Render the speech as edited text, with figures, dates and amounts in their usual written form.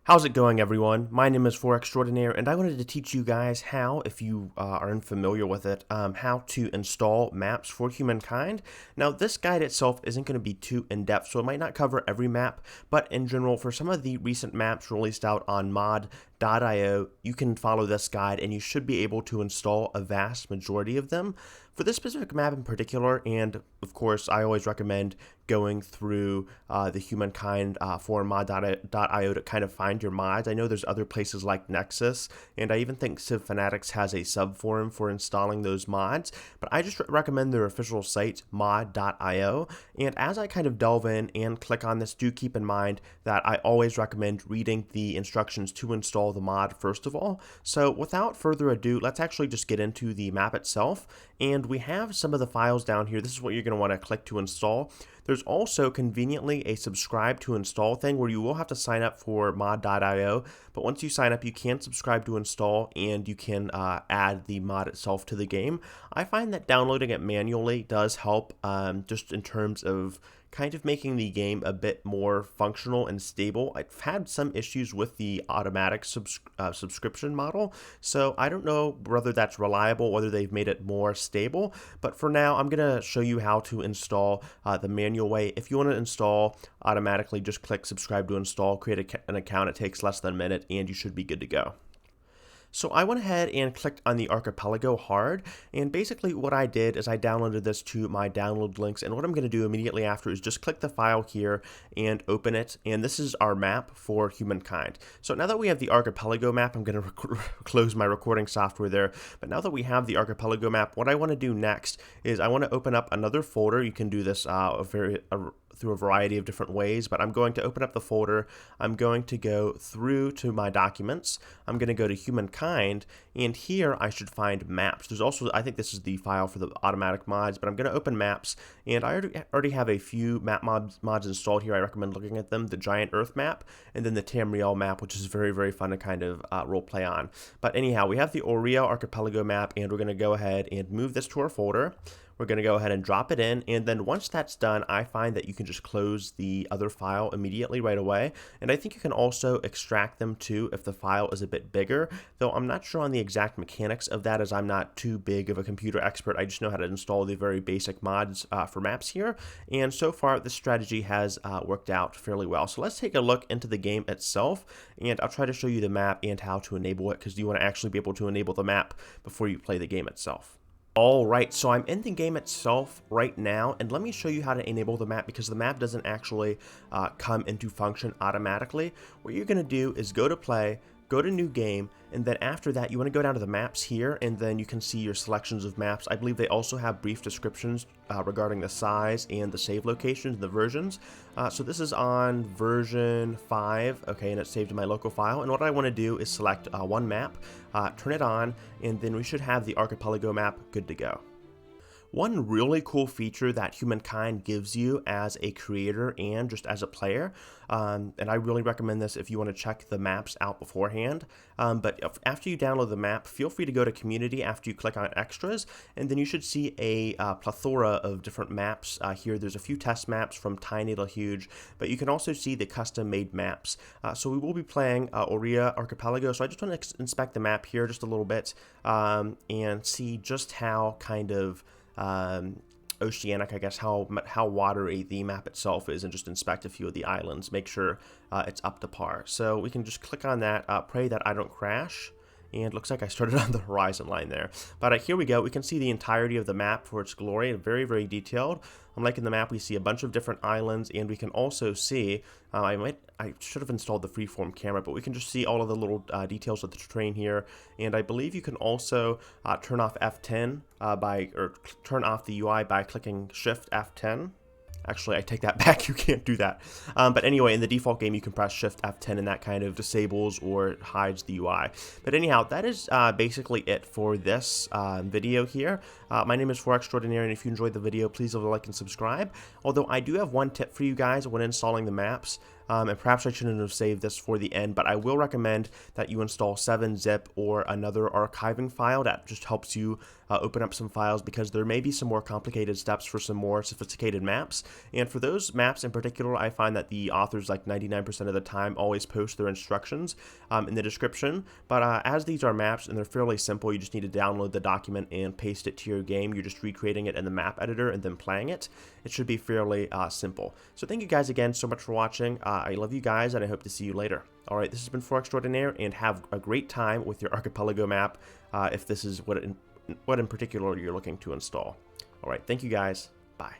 How's it going, everyone? My name is For Extraordinaire, and I wanted to teach you guys how, if you are unfamiliar with it, how to install maps for Humankind. Now, this guide itself isn't going to be too in-depth, so it might not cover every map, but in general, for some of the recent maps released out on mod.io, you can follow this guide, and you should be able to install a vast majority of them. For this specific map in particular, and of course, I always recommend going through the Humankind forum mod.io to kind of find your mods. I know there's other places like Nexus, and I even think Civ Fanatics has a sub-forum for installing those mods, but I just recommend their official site, mod.io, and as I kind of delve in and click on this, do keep in mind that I always recommend reading the instructions to install the mod first of all. So without further ado, let's actually just get into the map itself, and we have some of the files down here. This is what you're going to want to click to install. There's also conveniently a subscribe to install thing where you will have to sign up for mod.io, but once you sign up, you can subscribe to install and you can add the mod itself to the game. I find that downloading it manually does help just in terms of kind of making the game a bit more functional and stable. I've had some issues with the automatic subscription model, so I don't know whether that's reliable, whether they've made it more stable, but for now I'm going to show you how to install the manual way. If you want to install automatically, just click subscribe to install, create an account. It takes less than a minute and you should be good to go. So I went ahead and clicked on the archipelago hard, and basically what I did is I downloaded this to my download links, and what I'm going to do immediately after is just click the file here and open it, and this is our map for Humankind. So now that we have the archipelago map, I'm going to close my recording software there, but now that we have the archipelago map, what I want to do next is I want to open up another folder. You can do this through a variety of different ways, but I'm going to open up the folder. I'm going to go through to my documents. I'm going to go to Humankind, and here I should find maps. There's also, I think this is the file for the automatic mods, but I'm going to open maps, and I already have a few map mods installed here. I recommend looking at them: the Giant Earth map, and then the Tamriel map, which is very, very fun to kind of role play on. But anyhow, we have the Oriel archipelago map, and we're going to go ahead and move this to our folder. We're going to go ahead and drop it in, and then once that's done, I find that you can just close the other file immediately right away, and I think you can also extract them too if the file is a bit bigger, though I'm not sure on the exact mechanics of that as I'm not too big of a computer expert. I just know how to install the very basic mods for maps here, and so far this strategy has worked out fairly well. So let's take a look into the game itself, and I'll try to show you the map and how to enable it, because you want to actually be able to enable the map before you play the game itself. Alright, so I'm in the game itself right now, and let me show you how to enable the map, because the map doesn't actually come into function automatically. What you're going to do is go to play, go to new game, and then after that you want to go down to the maps here, and then you can see your selections of maps. I believe they also have brief descriptions regarding the size and the save locations and the versions. So this is on version 5, okay, and it's saved in my local file, and what I want to do is select one map, turn it on, and then we should have the archipelago map good to go. One really cool feature that Humankind gives you as a creator and just as a player, and I really recommend this if you want to check the maps out beforehand, but after you download the map, feel free to go to community after you click on extras, and then you should see a plethora of different maps here. There's a few test maps from tiny to huge, but you can also see the custom made maps. So we will be playing Oriel Archipelago, so I just want to inspect the map here just a little bit and see just how kind of oceanic, I guess, how watery the map itself is, and just inspect a few of the islands, make sure it's up to par. So we can just click on that, pray that I don't crash, and it looks like I started on the horizon line there. But here we go. We can see the entirety of the map for its glory, very, very detailed. I'm liking the map. We see a bunch of different islands, and we can also see, I should have installed the freeform camera, but we can just see all of the little details of the terrain here. And I believe you can also turn off F10 or turn off the UI by clicking Shift F10. Actually, I take that back. You can't do that. But anyway, in the default game, you can press Shift F10 and that kind of disables or hides the UI. But anyhow, that is basically it for this video here. My name is For Extraordinaire, and if you enjoyed the video, please leave a like and subscribe. Although I do have one tip for you guys when installing the maps. and perhaps I shouldn't have saved this for the end, but I will recommend that you install 7-zip or another archiving file that just helps you open up some files, because there may be some more complicated steps for some more sophisticated maps. And for those maps in particular, I find that the authors, like 99% of the time, always post their instructions in the description. But as these are maps and they're fairly simple, you just need to download the document and paste it to your game. You're just recreating it in the map editor and then playing it. It should be fairly simple. So thank you guys again so much for watching. I love you guys, and I hope to see you later. Alright, this has been For Extraordinaire, and have a great time with your archipelago map if this is what in particular you're looking to install. Alright, thank you guys. Bye.